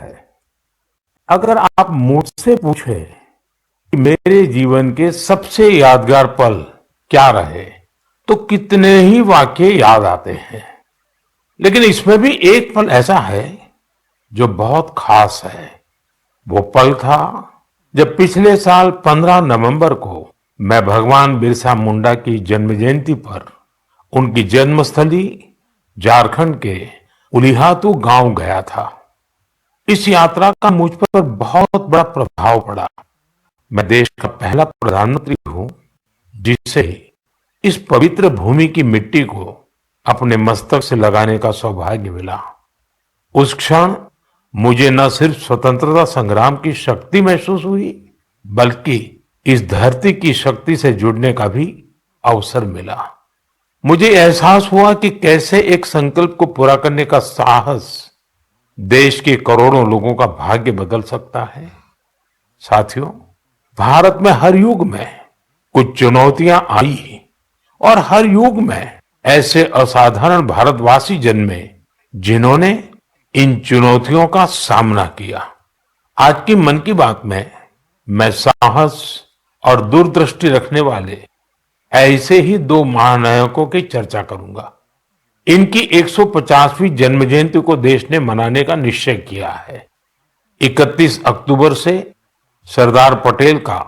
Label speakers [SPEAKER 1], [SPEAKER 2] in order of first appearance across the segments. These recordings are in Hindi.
[SPEAKER 1] है। अगर आप मुझसे पूछे कि मेरे जीवन के सबसे यादगार पल क्या रहे, तो कितने ही वाक्य याद आते हैं। लेकिन इसमें भी एक पल ऐसा है जो बहुत खास है। वो पल था जब पिछले साल 15 नवंबर को मैं भगवान बिरसा मुंडा की जन्म जयंती पर उनकी जन्मस्थली झारखंड के उलिहातू गांव गया था। इस यात्रा का मुझ पर बहुत बड़ा प्रभाव पड़ा। मैं देश का पहला प्रधानमंत्री हूं जिसे इस पवित्र भूमि की मिट्टी को अपने मस्तक से लगाने का सौभाग्य मिला। उस क्षण मुझे न सिर्फ स्वतंत्रता संग्राम की शक्ति महसूस हुई, बल्कि इस धरती की शक्ति से जुड़ने का भी अवसर मिला। मुझे एहसास हुआ कि कैसे एक संकल्प को पूरा करने का साहस देश के करोड़ों लोगों का भाग्य बदल सकता है। साथियों, भारत में हर युग में कुछ चुनौतियां आई और हर युग में ऐसे असाधारण भारतवासी जन्मे जिन्होंने इन चुनौतियों का सामना किया। आज की मन की बात में मैं साहस और दूरदृष्टि रखने वाले ऐसे ही दो महानायकों की चर्चा करूंगा। इनकी 150वीं जन्म जयंती को देश ने मनाने का निश्चय किया है। 31 अक्टूबर से सरदार पटेल का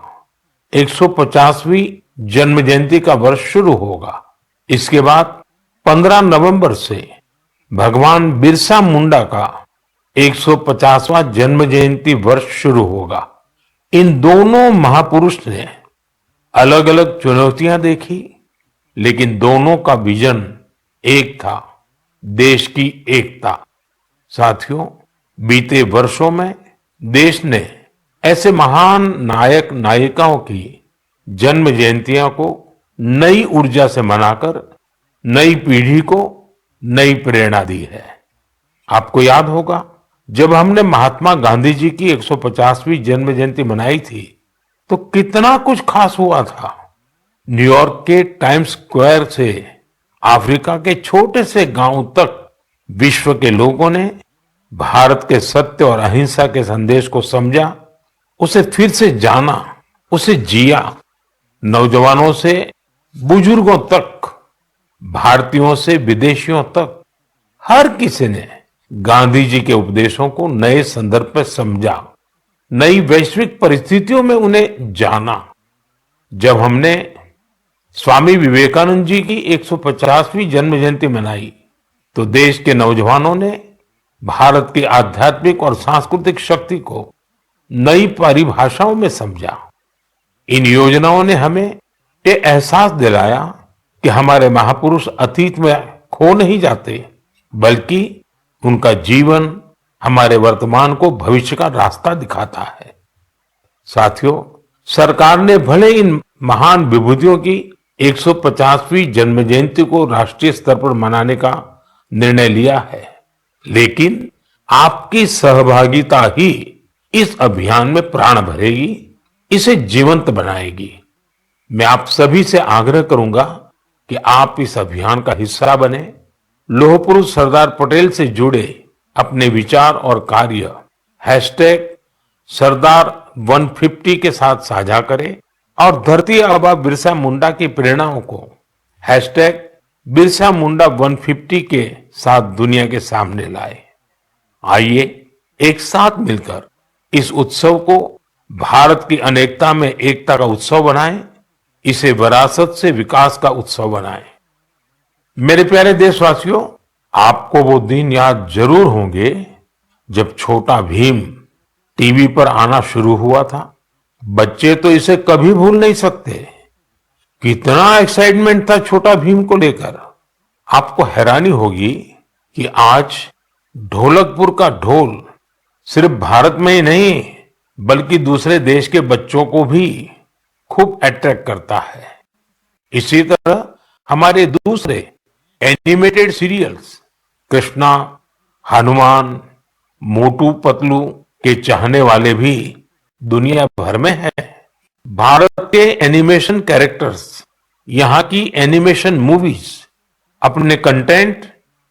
[SPEAKER 1] 150वीं जन्म जयंती का वर्ष शुरू होगा। इसके बाद 15 नवंबर से भगवान बिरसा मुंडा का 150वां जन्म जयंती वर्ष शुरू होगा। इन दोनों महापुरुष ने अलग अलग चुनौतियां देखी, लेकिन दोनों का विजन एक था, देश की एकता। साथियों, बीते वर्षों में देश ने ऐसे महान नायक नायिकाओं की जन्म जयंतियों को नई ऊर्जा से मनाकर नई पीढ़ी को नई प्रेरणा दी है। आपको याद होगा, जब हमने महात्मा गांधी जी की 150वीं जन्म जयंती मनाई थी तो कितना कुछ खास हुआ था। न्यूयॉर्क के टाइम्स स्क्वायर से अफ्रीका के छोटे से गांव तक विश्व के लोगों ने भारत के सत्य और अहिंसा के संदेश को समझा, उसे फिर से जाना, उसे जिया। नौजवानों से बुजुर्गों तक, भारतीयों से विदेशियों तक, हर किसी ने गांधी जी के उपदेशों को नए संदर्भ में समझा, नई वैश्विक परिस्थितियों में उन्हें जाना। जब हमने स्वामी विवेकानंद जी की 150वीं जन्म जयंती मनाई तो देश के नौजवानों ने भारत की आध्यात्मिक और सांस्कृतिक शक्ति को नई परिभाषाओं में समझा। इन योजनाओं ने हमें ये एहसास दिलाया कि हमारे महापुरुष अतीत में खो नहीं जाते, बल्कि उनका जीवन हमारे वर्तमान को भविष्य का रास्ता दिखाता है। साथियों, सरकार ने भले इन महान विभूतियों की 150वीं जन्म जयंती को राष्ट्रीय स्तर पर मनाने का निर्णय लिया है, लेकिन आपकी सहभागिता ही इस अभियान में प्राण भरेगी, इसे जीवंत बनाएगी। मैं आप सभी से आग्रह करूंगा कि आप इस अभियान का हिस्सा बने। लौह पुरुष सरदार पटेल से जुड़े अपने विचार और कार्य #सरदार150 के साथ साझा करें और धरती आबा बिरसा मुंडा की प्रेरणाओं को बिरसा मुंडा 150 के साथ दुनिया के सामने लाए। आइए एक साथ मिलकर इस उत्सव को भारत की अनेकता में एकता का उत्सव बनाएं, इसे विरासत से विकास का उत्सव बनाएं। मेरे प्यारे देशवासियों, आपको वो दिन याद जरूर होंगे जब छोटा भीम टीवी पर आना शुरू हुआ था। बच्चे तो इसे कभी भूल नहीं सकते। कितना एक्साइटमेंट था छोटा भीम को लेकर। आपको हैरानी होगी कि आज ढोलकपुर का ढोल सिर्फ भारत में ही नहीं, बल्कि दूसरे देश के बच्चों को भी खूब अट्रैक्ट करता है। इसी तरह हमारे दूसरे एनिमेटेड सीरियल्स कृष्णा, हनुमान, मोटू पतलू के चाहने वाले भी दुनिया भर में हैं। भारत के एनिमेशन कैरेक्टर्स, यहाँ की एनिमेशन मूवीज अपने कंटेंट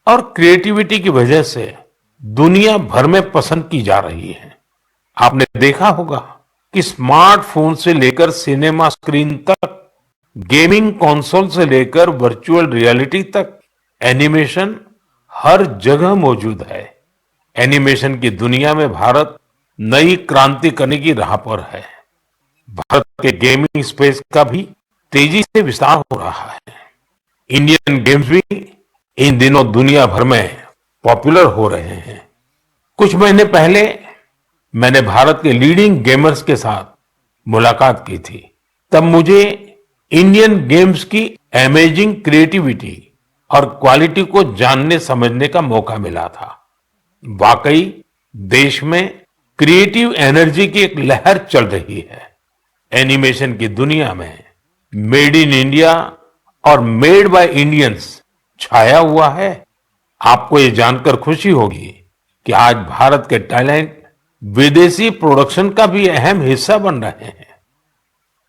[SPEAKER 1] और क्रिएटिविटी की वजह से दुनिया भर में पसंद की जा रही है। आपने देखा होगा कि स्मार्टफोन से लेकर सिनेमा स्क्रीन तक, गेमिंग कंसोल से लेकर वर्चुअल रियलिटी तक, एनिमेशन हर जगह मौजूद है। एनिमेशन की दुनिया में भारत नई क्रांति करने की राह पर है। भारत के गेमिंग स्पेस का भी तेजी से विस्तार हो रहा है। इंडियन गेम्स भी इन दिनों दुनिया भर में पॉपुलर हो रहे हैं। कुछ महीने पहले मैंने भारत के लीडिंग गेमर्स के साथ मुलाकात की थी। तब मुझे इंडियन गेम्स की अमेजिंग क्रिएटिविटी और क्वालिटी को जानने समझने का मौका मिला था। वाकई देश में क्रिएटिव एनर्जी की एक लहर चल रही है। एनिमेशन की दुनिया में मेड इन इंडिया और मेड बाय इंडियंस छाया हुआ है। आपको ये जानकर खुशी होगी कि आज भारत के टैलेंट विदेशी प्रोडक्शन का भी अहम हिस्सा बन रहे हैं।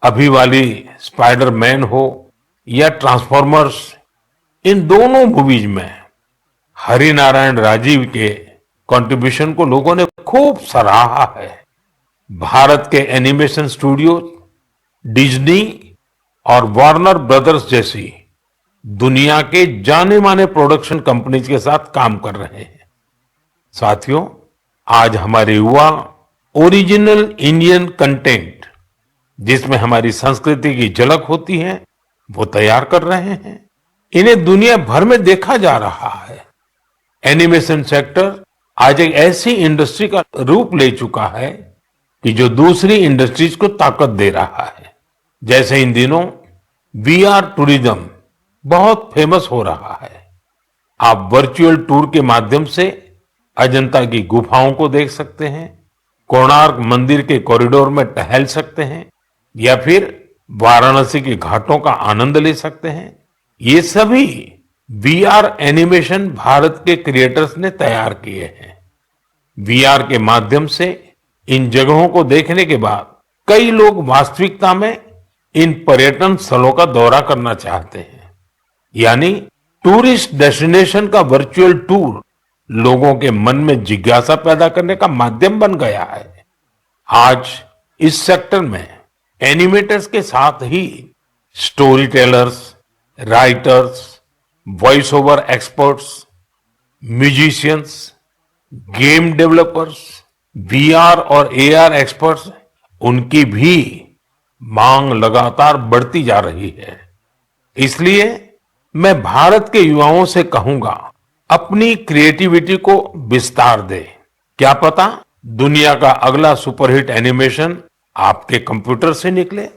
[SPEAKER 1] अभी वाली स्पाइडरमैन हो या ट्रांसफॉर्मर्स, इन दोनों मूवीज में हरिनारायण राजीव के कंट्रीब्यूशन को लोगों ने खूब सराहा है। भारत के एनिमेशन स्टूडियो डिज्नी और वार्नर ब्रदर्स जैसी दुनिया के जाने माने प्रोडक्शन कंपनीज के साथ काम कर रहे हैं। साथियों, आज हमारे युवा ओरिजिनल इंडियन कंटेंट, जिसमें हमारी संस्कृति की झलक होती है, वो तैयार कर रहे हैं। इन्हें दुनिया भर में देखा जा रहा है। एनिमेशन सेक्टर आज एक ऐसी इंडस्ट्री का रूप ले चुका है कि जो दूसरी इंडस्ट्रीज को ताकत दे रहा है। जैसे इन दिनों वीआर टूरिज्म बहुत फेमस हो रहा है। आप वर्चुअल टूर के माध्यम से अजंता की गुफाओं को देख सकते हैं, कोणार्क मंदिर के कॉरिडोर में टहल सकते हैं या फिर वाराणसी के घाटों का आनंद ले सकते हैं। ये सभी वीआर एनिमेशन भारत के क्रिएटर्स ने तैयार किए हैं। वीआर के माध्यम से इन जगहों को देखने के बाद कई लोग वास्तविकता में इन पर्यटन स्थलों का दौरा करना चाहते हैं। यानी टूरिस्ट डेस्टिनेशन का वर्चुअल टूर लोगों के मन में जिज्ञासा पैदा करने का माध्यम बन गया है। आज इस सेक्टर में एनिमेटर्स के साथ ही story tellers, writers, voice over experts, musicians, game developers, VR और एआर एक्सपर्ट्स, उनकी भी मांग लगातार बढ़ती जा रही है। इसलिए मैं भारत के युवाओं से कहूंगा, अपनी क्रिएटिविटी को विस्तार दे। क्या पता दुनिया का अगला सुपरहिट एनिमेशन आपके कंप्यूटर से निकले।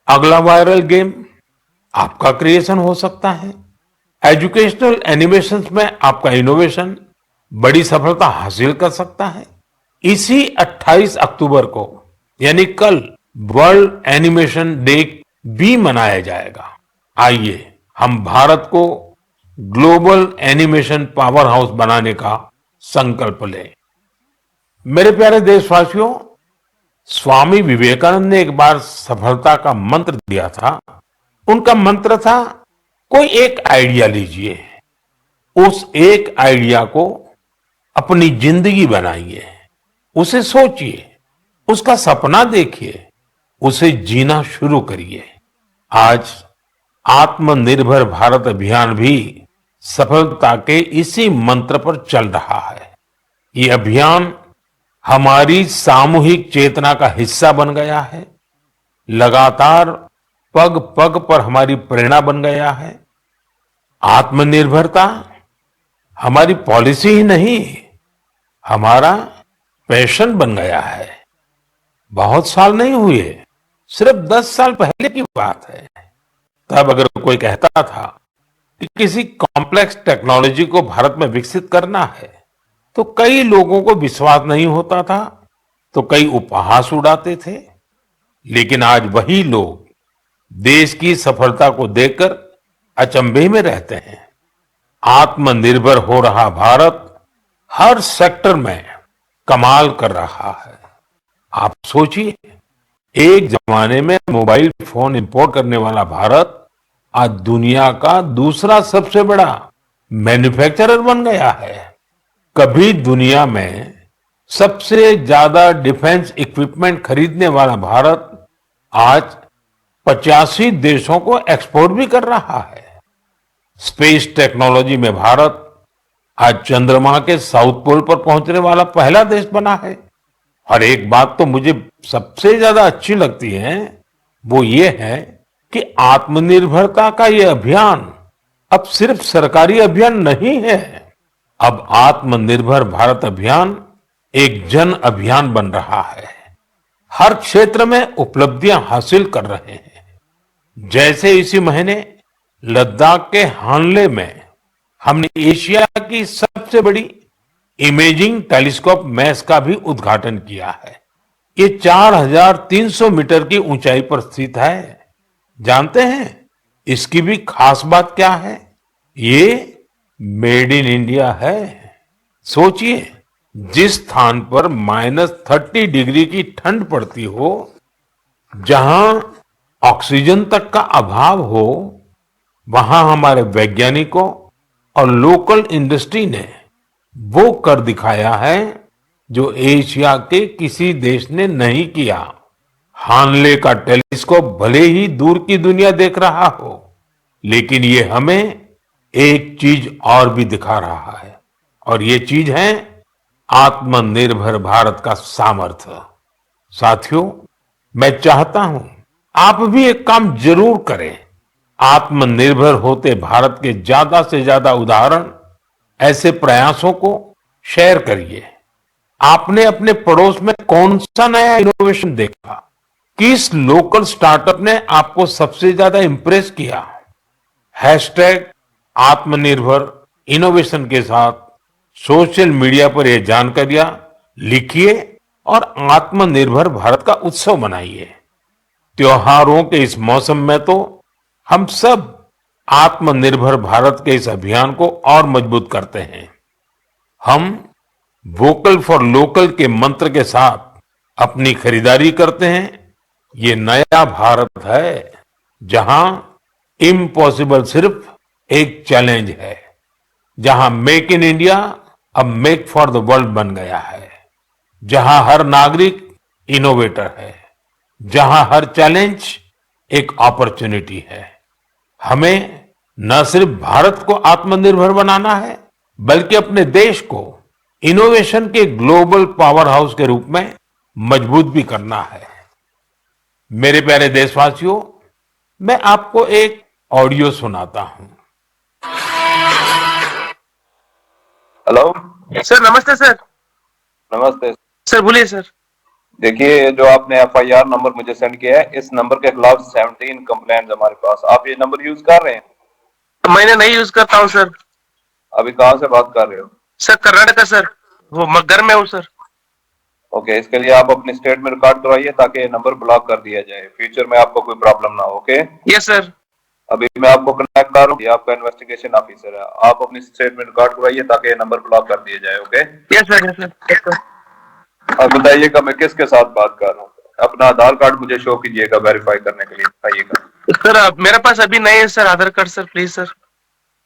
[SPEAKER 1] अगला वायरल गेम आपका क्रिएशन हो सकता है। एजुकेशनल एनिमेशन में आपका इनोवेशन बड़ी सफलता हासिल कर सकता है। इसी 28 अक्टूबर को यानी कल वर्ल्ड एनिमेशन डे भी मनाया जाएगा। आइए हम भारत को ग्लोबल एनिमेशन पावर हाउस बनाने का संकल्प लें। मेरे प्यारे देशवासियों, स्वामी विवेकानंद ने एक बार सफलता का मंत्र दिया था। उनका मंत्र था, कोई एक आइडिया लीजिए, उस एक आइडिया को अपनी जिंदगी बनाइए, उसे सोचिए, उसका सपना देखिए, उसे जीना शुरू करिए। आज आत्मनिर्भर भारत अभियान भी सफलता के इसी मंत्र पर चल रहा है। ये अभियान हमारी सामूहिक चेतना का हिस्सा बन गया है, लगातार पग पग पर हमारी प्रेरणा बन गया है। आत्मनिर्भरता हमारी पॉलिसी ही नहीं, हमारा पैशन बन गया है। बहुत साल नहीं हुए, सिर्फ 10 साल पहले की बात है। तब अगर कोई कहता था कि किसी कॉम्प्लेक्स टेक्नोलॉजी को भारत में विकसित करना है, तो कई लोगों को विश्वास नहीं होता था, तो कई उपहास उड़ाते थे। लेकिन आज वही लोग देश की सफलता को देखकर अचंभे में रहते हैं। आत्मनिर्भर हो रहा भारत हर सेक्टर में कमाल कर रहा है। आप सोचिए, एक जमाने में मोबाइल फोन इंपोर्ट करने वाला भारत आज दुनिया का दूसरा सबसे बड़ा मैन्युफैक्चरर बन गया है। कभी दुनिया में सबसे ज्यादा डिफेंस इक्विपमेंट खरीदने वाला भारत आज 85 देशों को एक्सपोर्ट भी कर रहा है। स्पेस टेक्नोलॉजी में भारत आज चंद्रमा के साउथ पोल पर पहुंचने वाला पहला देश बना है। और एक बात तो मुझे सबसे ज्यादा अच्छी लगती है, वो ये है कि आत्मनिर्भरता का ये अभियान अब सिर्फ सरकारी अभियान नहीं है। अब आत्मनिर्भर भारत अभियान एक जन अभियान बन रहा है। हर क्षेत्र में उपलब्धियां हासिल कर रहे हैं। जैसे इसी महीने लद्दाख के हानले में हमने एशिया की सबसे बड़ी इमेजिंग टेलीस्कोप मैस का भी उद्घाटन किया है। ये 4,300 मीटर की ऊंचाई पर स्थित है। जानते हैं इसकी भी खास बात क्या है? ये मेड इन इंडिया है। सोचिए, जिस स्थान पर -30 डिग्री की ठंड पड़ती हो, जहां ऑक्सीजन तक का अभाव हो, वहां हमारे वैज्ञानिकों और लोकल इंडस्ट्री ने वो कर दिखाया है जो एशिया के किसी देश ने नहीं किया। हानले का टेलीस्कोप भले ही दूर की दुनिया देख रहा हो, लेकिन ये हमें एक चीज और भी दिखा रहा है, और ये चीज है आत्मनिर्भर भारत का सामर्थ्य। साथियों, मैं चाहता हूं आप भी एक काम जरूर करें। आत्मनिर्भर होते भारत के ज्यादा से ज्यादा उदाहरण, ऐसे प्रयासों को शेयर करिए। आपने अपने पड़ोस में कौन सा नया इनोवेशन देखा? किस लोकल स्टार्टअप ने आपको सबसे ज्यादा इंप्रेस किया? हैशटैग आत्मनिर्भर इनोवेशन के साथ सोशल मीडिया पर यह जानकारियां लिखिए और आत्मनिर्भर भारत का उत्सव मनाइए। त्योहारों के इस मौसम में तो हम सब आत्मनिर्भर भारत के इस अभियान को और मजबूत करते हैं। हम वोकल फॉर लोकल के मंत्र के साथ अपनी खरीदारी करते हैं। ये नया भारत है जहां इम्पॉसिबल सिर्फ एक चैलेंज है, जहां मेक इन इंडिया अब मेक फॉर द वर्ल्ड बन गया है, जहां हर नागरिक इनोवेटर है, जहां हर चैलेंज एक अपॉर्चुनिटी है। हमें न सिर्फ भारत को आत्मनिर्भर बनाना है, बल्कि अपने देश को इनोवेशन के ग्लोबल पावर हाउस के रूप में मजबूत भी करना है। मेरे प्यारे देशवासियों, मैं आपको एक ऑडियो सुनाता हूं।
[SPEAKER 2] Hello
[SPEAKER 3] sir. नमस्ते सर।
[SPEAKER 2] नमस्ते
[SPEAKER 3] सर बोलिए सर।
[SPEAKER 2] देखिए, जो आपने एफआईआर नंबर मुझे सेंड किया है, इस नंबर के खिलाफ 17 कंप्लेंट हमारे पास। आप ये नंबर यूज कर रहे हैं?
[SPEAKER 3] मैंने नहीं यूज करता हूँ सर।
[SPEAKER 2] अभी कहाँ से बात कर रहे हो?
[SPEAKER 3] सर कर्नाटक सर, वो घर में हूँ सर।
[SPEAKER 2] ओके, इसके लिए आप अपनी स्टेट में रिकॉर्ड करवाइए ताकि ये नंबर ब्लॉक कर दिया जाए, फ्यूचर में आपको कोई प्रॉब्लम ना हो। ओके?
[SPEAKER 3] Yes sir.
[SPEAKER 2] अभी मैं आपको कनेक्ट कर रहा हूँ, ये आपका इन्वेस्टिगेशन ऑफिसर है। आप अपनी स्टेट में रिकॉर्ड करवाइए ताकि ये नंबर ब्लॉक कर दिया जाए। Okay?
[SPEAKER 3] Yes sir, yes sir, yes sir.
[SPEAKER 2] अब बताइएगा मैं किसके साथ बात कर रहा हूँ। अपना आधार कार्ड मुझे शो कीजिएगा वेरीफाई करने के लिए, बताइएगा।
[SPEAKER 3] सर मेरे पास अभी नहीं है sir Aadhaar card sir, please sir.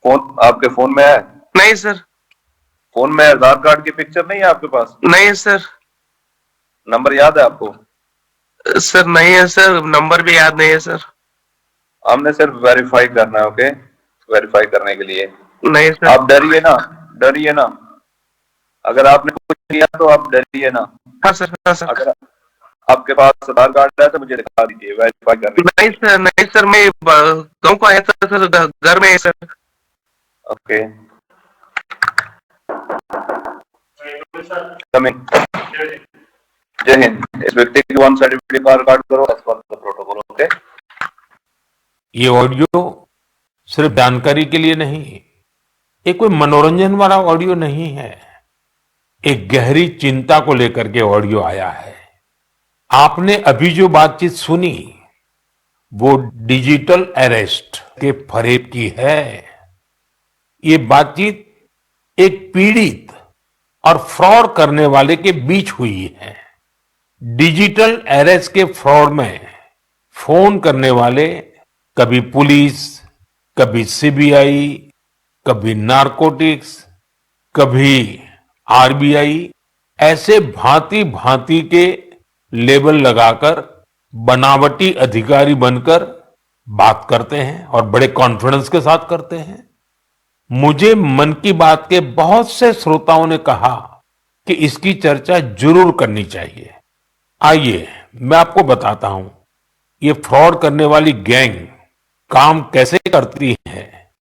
[SPEAKER 2] Phone आपके फोन में है?
[SPEAKER 3] नहीं सर।
[SPEAKER 2] फोन में आधार कार्ड की पिक्चर नहीं है आपके पास?
[SPEAKER 3] नहीं है सर।
[SPEAKER 2] नंबर याद है आपको?
[SPEAKER 3] सर नहीं है सर, नंबर भी याद नहीं है सर।
[SPEAKER 2] हमने सिर्फ वेरीफाई करना है। ओके? वेरीफाई करने के लिए
[SPEAKER 3] नहीं सर।
[SPEAKER 2] आप डरिए ना, डरिए ना। अगर आपने कुछ किया तो आप डरिए ना।
[SPEAKER 3] हाँ सर, हाँ सर।
[SPEAKER 2] अगर आपके पास आधार कार्ड है तो मुझे दिखा दीजिए वेरीफाई करने।
[SPEAKER 3] नहीं सर, नहीं सर, मैं गाँव को आया था सर, घर में है सर।
[SPEAKER 2] Okay, coming. जय हिंद। इस व्यक्ति की वन सर्टिफिकेट का रिकॉर्ड करो as per the protocol. Okay?
[SPEAKER 1] ये ऑडियो सिर्फ जानकारी के लिए नहीं, ये कोई मनोरंजन वाला ऑडियो नहीं है। एक गहरी चिंता को लेकर के ऑडियो आया है। आपने अभी जो बातचीत सुनी, वो डिजिटल अरेस्ट के फरेब की है। ये बातचीत एक पीड़ित और फ्रॉड करने वाले के बीच हुई है। डिजिटल अरेस्ट के फ्रॉड में फोन करने वाले कभी पुलिस, कभी सीबीआई, कभी नारकोटिक्स, कभी आरबीआई ऐसे भांति भांति के लेबल लगाकर बनावटी अधिकारी बनकर बात करते हैं और बड़े कॉन्फिडेंस के साथ करते हैं। मुझे मन की बात के बहुत से श्रोताओं ने कहा कि इसकी चर्चा जरूर करनी चाहिए। आइए मैं आपको बताता हूं ये फ्रॉड करने वाली गैंग काम कैसे करती है,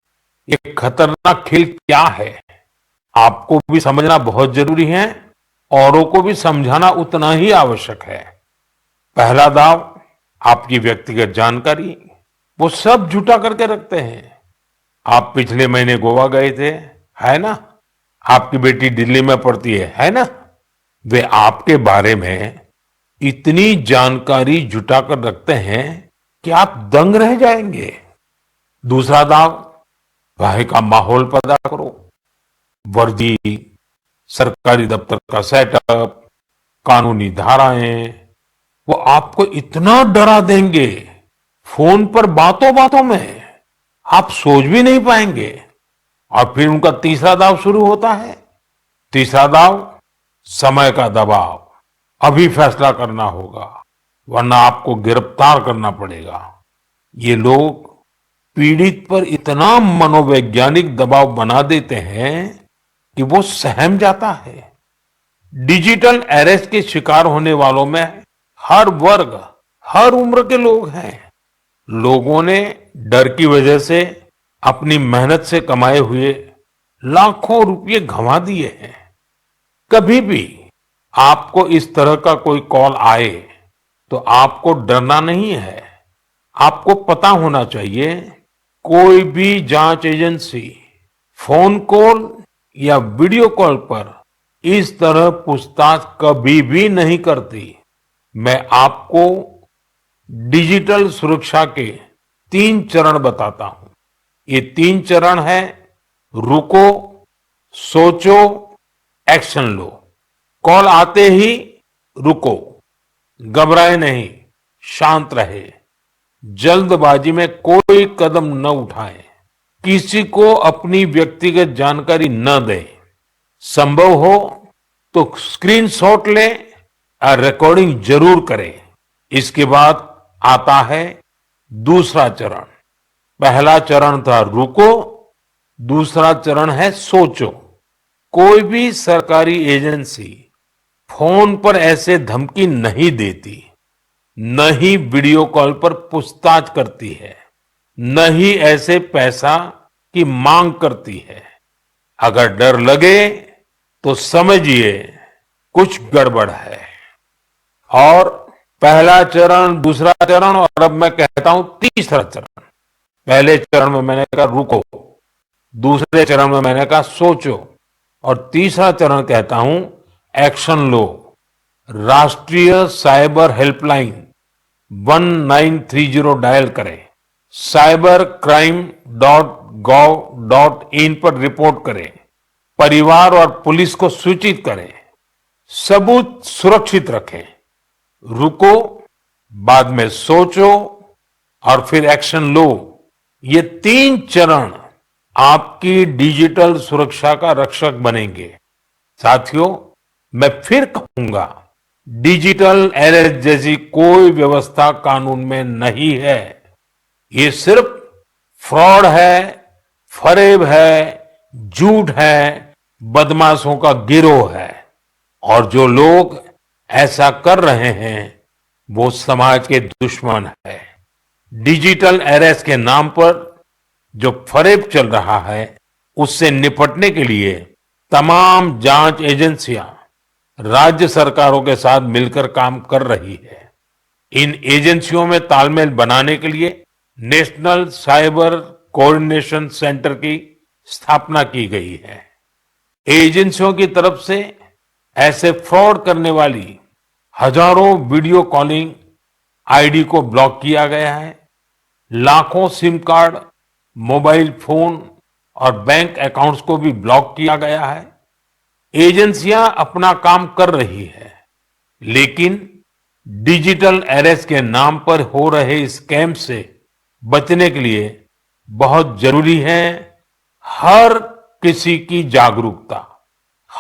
[SPEAKER 1] ये खतरनाक खेल क्या है। आपको भी समझना बहुत जरूरी है, औरों को भी समझाना उतना ही आवश्यक है। पहला दाव आपकी व्यक्तिगत जानकारी, वो सब जुटा करके रखते हैं। आप पिछले महीने गोवा गए थे, है ना? आपकी बेटी दिल्ली में पढ़ती है ना? वे आपके बारे में इतनी जानकारी जुटाकर रखते हैं कि आप दंग रह जाएंगे। दूसरा दाव, वहां का माहौल पैदा करो। वर्दी, सरकारी दफ्तर का सेटअप, कानूनी धाराएं, वो आपको इतना डरा देंगे फोन पर बातों बातों में आप सोच भी नहीं पाएंगे। और फिर उनका तीसरा दाव शुरू होता है। तीसरा दाव, समय का दबाव। अभी फैसला करना होगा वरना आपको गिरफ्तार करना पड़ेगा। ये लोग पीड़ित पर इतना मनोवैज्ञानिक दबाव बना देते हैं कि वो सहम जाता है। डिजिटल अरेस्ट के शिकार होने वालों में हर वर्ग, हर उम्र के लोग हैं। लोगों ने डर की वजह से अपनी मेहनत से कमाए हुए लाखों रुपए गंवा दिए हैं। कभी भी आपको इस तरह का कोई कॉल आए तो आपको डरना नहीं है। आपको पता होना चाहिए कोई भी जांच एजेंसी फोन कॉल या वीडियो कॉल पर इस तरह पूछताछ कभी भी नहीं करती। मैं आपको डिजिटल सुरक्षा के 3 चरण बताता हूं। ये 3 चरण है, रुको, सोचो, एक्शन लो। कॉल आते ही रुको, घबराए नहीं, शांत रहे, जल्दबाजी में कोई कदम न उठाएं, किसी को अपनी व्यक्तिगत जानकारी न दें। संभव हो तो स्क्रीनशॉट लें और रिकॉर्डिंग जरूर करें। इसके बाद आता है दूसरा चरण। पहला चरण था रुको, दूसरा चरण है सोचो। कोई भी सरकारी एजेंसी फोन पर ऐसे धमकी नहीं देती, न ही वीडियो कॉल पर पूछताछ करती है, न ही ऐसे पैसा की मांग करती है। अगर डर लगे तो समझिए कुछ गड़बड़ है। और पहला चरण, दूसरा चरण और अब मैं कहता हूं तीसरा चरण। पहले चरण में मैंने कहा रुको, दूसरे चरण में मैंने कहा सोचो और तीसरा चरण कहता हूं एक्शन लो। राष्ट्रीय साइबर हेल्पलाइन 1930 डायल करें, cybercrime.gov.in पर रिपोर्ट करें, परिवार और पुलिस को सूचित करें, सबूत सुरक्षित रखें। रुको, बाद में सोचो और फिर एक्शन लो। ये 3 चरण आपकी डिजिटल सुरक्षा का रक्षक बनेंगे। साथियों, मैं फिर कहूंगा, डिजिटल अरेस्ट जैसी कोई व्यवस्था कानून में नहीं है। ये सिर्फ फ्रॉड है, फरेब है, झूठ है, बदमाशों का गिरोह है। और जो लोग ऐसा कर रहे हैं वो समाज के दुश्मन है। डिजिटल अरेस्ट के नाम पर जो फरेब चल रहा है उससे निपटने के लिए तमाम जांच एजेंसियां राज्य सरकारों के साथ मिलकर काम कर रही है। इन एजेंसियों में तालमेल बनाने के लिए नेशनल साइबर कोऑर्डिनेशन सेंटर की स्थापना की गई है। एजेंसियों की तरफ से ऐसे फ्रॉड करने वाली हजारों वीडियो कॉलिंग आईडी को ब्लॉक किया गया है। लाखों सिम कार्ड, मोबाइल फोन और बैंक अकाउंट्स को भी ब्लॉक किया गया है। एजेंसियां अपना काम कर रही है, लेकिन डिजिटल अरेस्ट के नाम पर हो रहे स्कैम से बचने के लिए बहुत जरूरी है हर किसी की जागरूकता,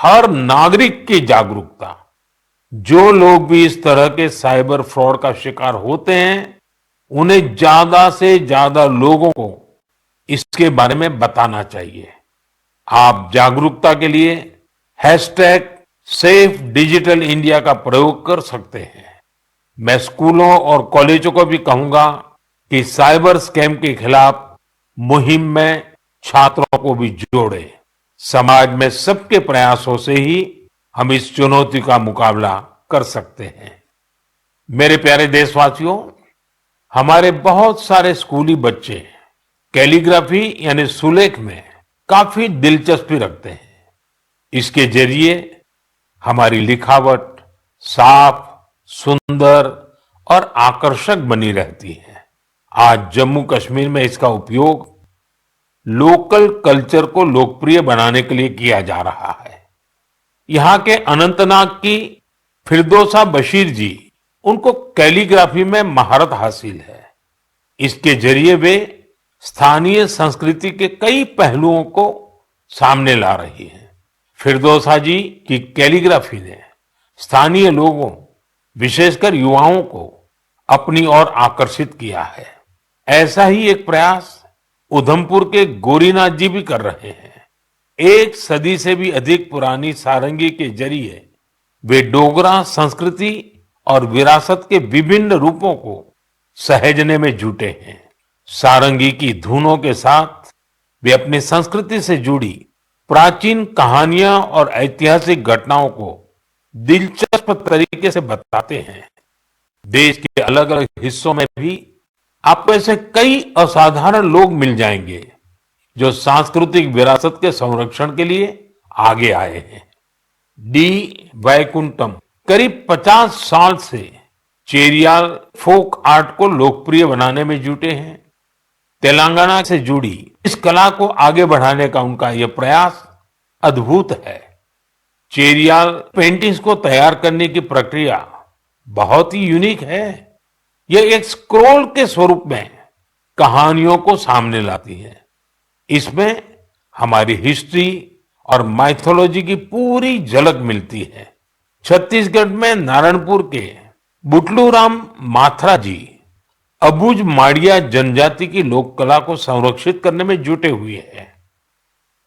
[SPEAKER 1] हर नागरिक की जागरूकता। जो लोग भी इस तरह के साइबर फ्रॉड का शिकार होते हैं, उन्हें ज्यादा से ज्यादा लोगों को इसके बारे में बताना चाहिए। आप जागरूकता के लिए हैशटैग सेफ डिजिटल इंडिया का प्रयोग कर सकते हैं। मैं स्कूलों और कॉलेजों को भी कहूंगा कि साइबर स्कैम के खिलाफ मुहिम में छात्रों को भी जोड़े। समाज में सबके प्रयासों से ही हम इस चुनौती का मुकाबला कर सकते हैं। मेरे प्यारे देशवासियों, हमारे बहुत सारे स्कूली बच्चे कैलीग्राफी यानी सुलेख में काफी दिलचस्पी रखते हैं। इसके जरिए हमारी लिखावट साफ, सुंदर और आकर्षक बनी रहती है। आज जम्मू कश्मीर में इसका उपयोग लोकल कल्चर को लोकप्रिय बनाने के लिए किया जा रहा है। यहाँ के अनंतनाग की फिरदौसा बशीर जी, उनको कैलीग्राफी में महारत हासिल है। इसके जरिए वे स्थानीय संस्कृति के कई पहलुओं को सामने ला रही हैं। फिरदौसा जी की कैलीग्राफी ने स्थानीय लोगों, विशेषकर युवाओं को अपनी ओर आकर्षित किया है। ऐसा ही एक प्रयास उधमपुर के गोरीनाथ जी भी कर रहे हैं। एक सदी से भी अधिक पुरानी सारंगी के जरिए वे डोगरा संस्कृति और विरासत के विभिन्न रूपों को सहेजने में जुटे हैं। सारंगी की धुनों के साथ वे अपनी संस्कृति से जुड़ी प्राचीन कहानियां और ऐतिहासिक घटनाओं को दिलचस्प तरीके से बताते हैं। देश के अलग अलग हिस्सों में भी आपको ऐसे कई असाधारण लोग मिल जाएंगे जो सांस्कृतिक विरासत के संरक्षण के लिए आगे आए हैं। डी वैकुंठम करीब 50 साल से चेरियाल फोक आर्ट को लोकप्रिय बनाने में जुटे हैं। तेलंगाना से जुड़ी इस कला को आगे बढ़ाने का उनका यह प्रयास अद्भुत है। चेरियाल पेंटिंग्स को तैयार करने की प्रक्रिया बहुत ही यूनिक है। यह एक स्क्रोल के स्वरूप में कहानियों को सामने लाती है। इसमें हमारी हिस्ट्री और माइथोलॉजी की पूरी झलक मिलती है। छत्तीसगढ़ में नारायणपुर के बुटलू राम माथरा जी अबुझ माड़िया जनजाति की लोक कला को संरक्षित करने में जुटे हुए हैं।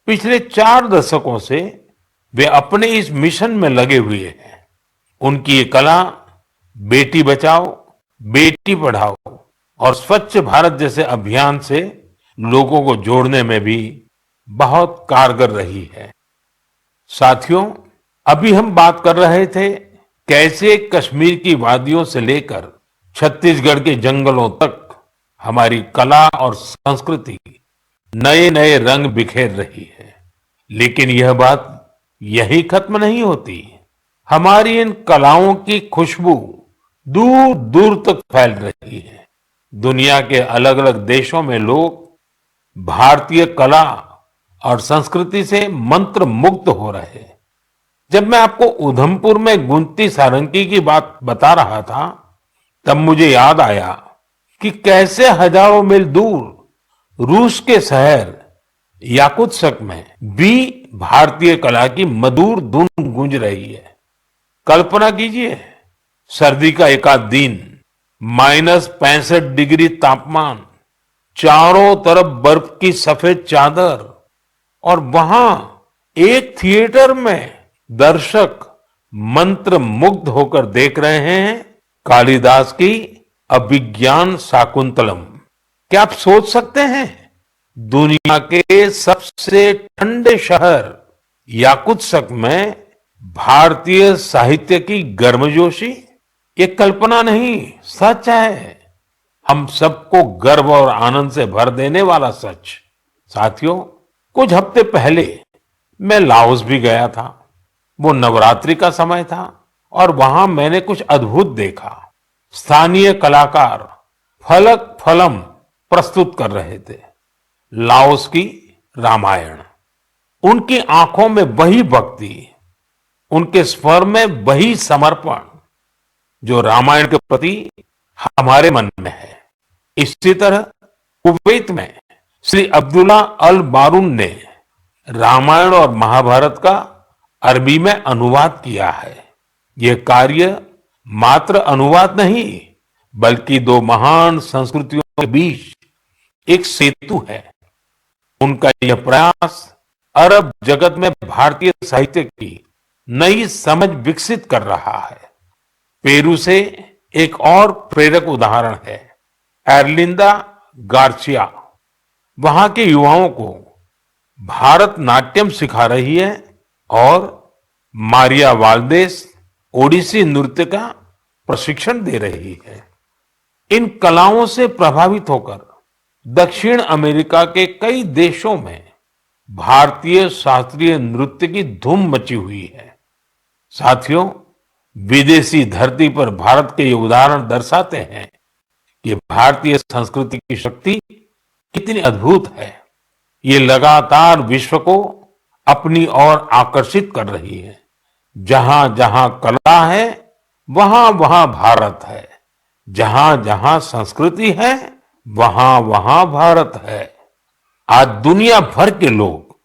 [SPEAKER 1] पिछले 4 दशकों से वे अपने इस मिशन में लगे हुए हैं। उनकी ये कला बेटी बचाओ, बेटी पढ़ाओ और स्वच्छ भारत जैसे अभियान से लोगों को जोड़ने में भी बहुत कारगर रही है। साथियों, अभी हम बात कर रहे थे कैसे कश्मीर की वादियों से लेकर छत्तीसगढ़ के जंगलों तक हमारी कला और संस्कृति नए नए रंग बिखेर रही है। लेकिन यह बात यही खत्म नहीं होती। हमारी इन कलाओं की खुशबू दूर दूर तक फैल रही है। दुनिया के अलग अलग देशों में लोग भारतीय कला और संस्कृति से मंत्र मुग्ध हो रहे हैं। जब मैं आपको उधमपुर में गुंती सारंगी की बात बता रहा था, तब मुझे याद आया कि कैसे हजारों मील दूर रूस के शहर याकुत्स्क में भी भारतीय कला की मधुर धुन गूंज रही है। कल्पना कीजिए, सर्दी का एक आध दिन, -65 डिग्री तापमान, चारों तरफ बर्फ की सफेद चादर और वहां एक थिएटर में दर्शक मंत्र मुग्ध होकर देख रहे हैं कालिदास की अभिज्ञान शाकुंतलम। क्या आप सोच सकते हैं, दुनिया के सबसे ठंडे शहर याकुत्स्क में भारतीय साहित्य की गर्मजोशी? ये कल्पना नहीं, सच है। हम सबको गर्व और आनंद से भर देने वाला सच। साथियों, कुछ हफ्ते पहले मैं लाओस भी गया था। वो नवरात्रि का समय था और वहां मैंने कुछ अद्भुत देखा। स्थानीय कलाकार फलक फलम प्रस्तुत कर रहे थे, लाओस की रामायण। उनकी आंखों में वही भक्ति, उनके स्वर में वही समर्पण जो रामायण के प्रति हमारे मन में है। इसी तरह कुवैत में श्री अब्दुल्ला अल बारून ने रामायण और महाभारत का अरबी में अनुवाद किया है। यह कार्य मात्र अनुवाद नहीं, बल्कि दो महान संस्कृतियों के बीच एक सेतु है। उनका यह प्रयास अरब जगत में भारतीय साहित्य की नई समझ विकसित कर रहा है। पेरू से एक और प्रेरक उदाहरण है एर्लिंदा गार्सिया। वहां के युवाओं को भारत नाट्यम सिखा रही है और मारिया वाल्देस ओडिसी नृत्य का प्रशिक्षण दे रही है। इन कलाओं से प्रभावित होकर दक्षिण अमेरिका के कई देशों में भारतीय शास्त्रीय नृत्य की धूम मची हुई है। साथियों, विदेशी धरती पर भारत के ये उदाहरण दर्शाते हैं कि भारतीय संस्कृति की शक्ति कितनी अद्भुत है। ये लगातार विश्व को अपनी ओर आकर्षित कर रही है। जहां जहां कला है, वहां वहां भारत है। जहां जहां संस्कृति है, वहां वहां भारत है। आज दुनिया भर के लोग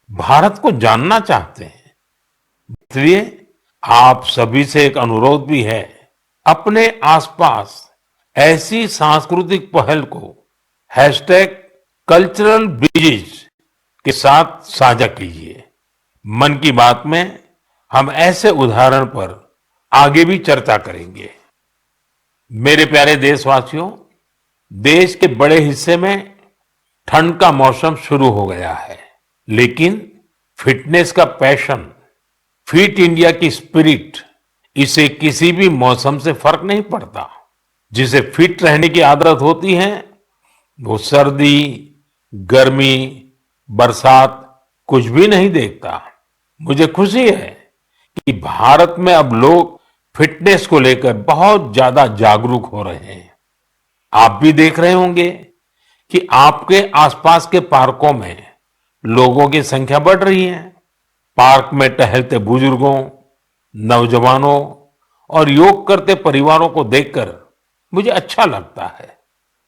[SPEAKER 1] भारत को जानना चाहते हैं। इसलिए आप सभी से एक अनुरोध भी है, अपने आसपास ऐसी सांस्कृतिक पहल को #कल्चरल ब्रिजेस के साथ साझा कीजिए। मन की बात में हम ऐसे उदाहरण पर आगे भी चर्चा करेंगे। मेरे प्यारे देशवासियों, देश के बड़े हिस्से में ठंड का मौसम शुरू हो गया है, लेकिन फिटनेस का पैशन, फिट इंडिया की स्पिरिट, इसे किसी भी मौसम से फर्क नहीं पड़ता। जिसे फिट रहने की आदत होती है, वो सर्दी, गर्मी, बरसात कुछ भी नहीं देखता। मुझे खुशी है कि भारत में अब लोग फिटनेस को लेकर बहुत ज्यादा जागरूक हो रहे हैं। आप भी देख रहे होंगे कि आपके आसपास के पार्कों में लोगों की संख्या बढ़ रही है। पार्क में टहलते बुजुर्गों, नौजवानों और योग करते परिवारों को देखकर मुझे अच्छा लगता है।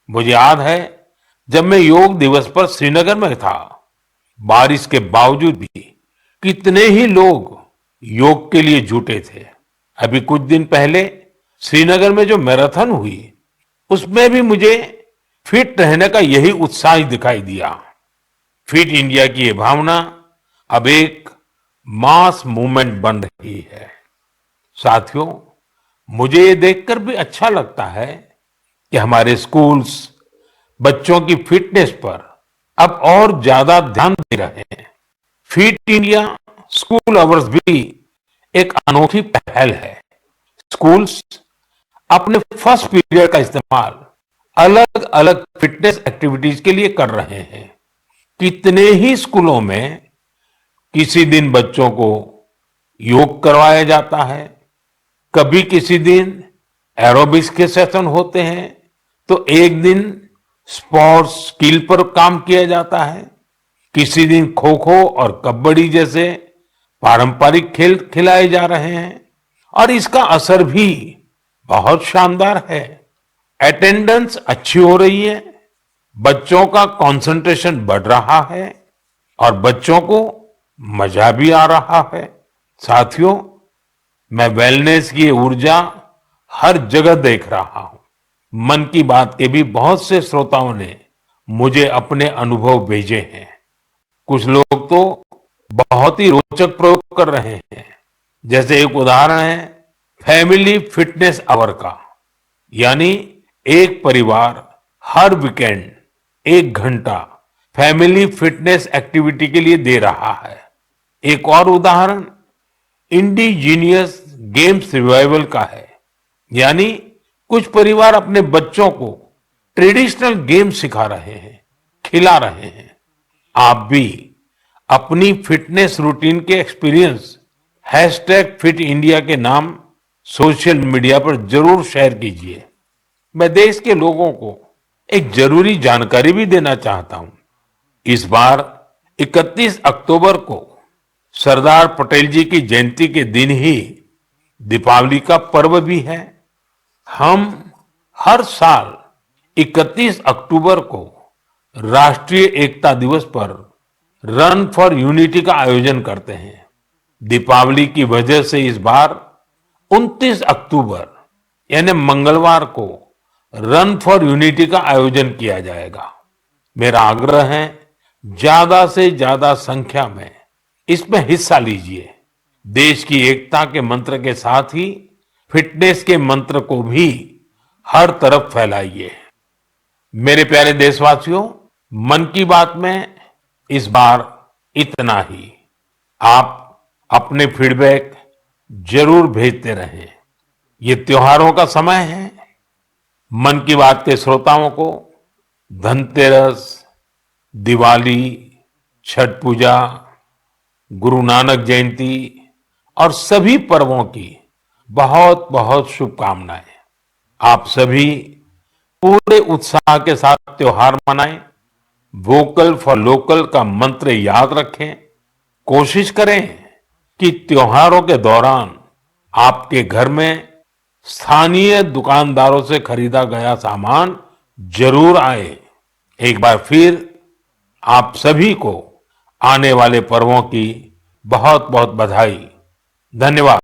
[SPEAKER 1] मुझे याद है, जब मैं योग दिवस पर श्रीनगर में था, बारिश के बावजूद भी कितने ही लोग योग के लिए जुटे थे। अभी कुछ दिन पहले श्रीनगर में जो मैराथन हुई, उसमें भी मुझे फिट रहने का यही उत्साह दिखाई दिया। फिट इंडिया की ये भावना अब एक मास मूवमेंट बन रही है। साथियों, मुझे ये देखकर भी अच्छा लगता है कि हमारे स्कूल्स बच्चों की फिटनेस पर अब और ज्यादा ध्यान दे रहे हैं। फिट इंडिया स्कूल आवर्स भी एक अनोखी पहल है। स्कूल्स अपने फर्स्ट पीरियड का इस्तेमाल अलग अलग फिटनेस एक्टिविटीज के लिए कर रहे हैं। कितने ही स्कूलों में किसी दिन बच्चों को योग करवाया जाता है, कभी किसी दिन एरोबिक्स के सेशन होते हैं, तो एक दिन स्पोर्ट्स स्किल पर काम किया जाता है। किसी दिन खो खो और कबड्डी जैसे पारंपरिक खेल खिलाए जा रहे हैं और इसका असर भी बहुत शानदार है। अटेंडेंस अच्छी हो रही है, बच्चों का कंसंट्रेशन बढ़ रहा है और बच्चों को मजा भी आ रहा है। साथियों, मैं वेलनेस की ये ऊर्जा हर जगह देख रहा हूं। मन की बात के भी बहुत से श्रोताओं ने मुझे अपने अनुभव भेजे हैं। कुछ लोग तो बहुत ही रोचक प्रयोग कर रहे हैं। जैसे एक उदाहरण है फैमिली फिटनेस आवर का, यानी एक परिवार हर वीकेंड 1 घंटा फैमिली फिटनेस एक्टिविटी के लिए दे रहा है। एक और उदाहरण इंडिजीनियस गेम्स रिवाइवल का है, यानी कुछ परिवार अपने बच्चों को ट्रेडिशनल गेम सिखा रहे हैं, खिला रहे हैं। आप भी अपनी फिटनेस रूटीन के एक्सपीरियंस #फिट इंडिया के नाम सोशल मीडिया पर जरूर शेयर कीजिए। मैं देश के लोगों को एक जरूरी जानकारी भी देना चाहता हूं। इस बार 31 अक्टूबर को सरदार पटेल जी की जयंती के दिन ही दीपावली का पर्व भी है। हम हर साल 31 अक्टूबर को राष्ट्रीय एकता दिवस पर रन फॉर यूनिटी का आयोजन करते हैं। दीपावली की वजह से इस बार 29 अक्टूबर यानी मंगलवार को रन फॉर यूनिटी का आयोजन किया जाएगा। मेरा आग्रह है ज्यादा से ज्यादा संख्या में इसमें हिस्सा लीजिए। देश की एकता के मंत्र के साथ ही फिटनेस के मंत्र को भी हर तरफ फैलाइए। मेरे प्यारे देशवासियों, मन की बात में इस बार इतना ही। आप अपने फीडबैक जरूर भेजते रहें। ये त्योहारों का समय है। मन की बात के श्रोताओं को धनतेरस, दिवाली, छठ पूजा, गुरु नानक जयंती और सभी पर्वों की बहुत बहुत शुभकामनाएं। आप सभी पूरे उत्साह के साथ त्योहार मनाएं। वोकल फॉर लोकल का मंत्र याद रखें। कोशिश करें कि त्योहारों के दौरान आपके घर में स्थानीय दुकानदारों से खरीदा गया सामान जरूर आए। एक बार फिर आप सभी को आने वाले पर्वों की बहुत बहुत बधाई। धन्यवाद।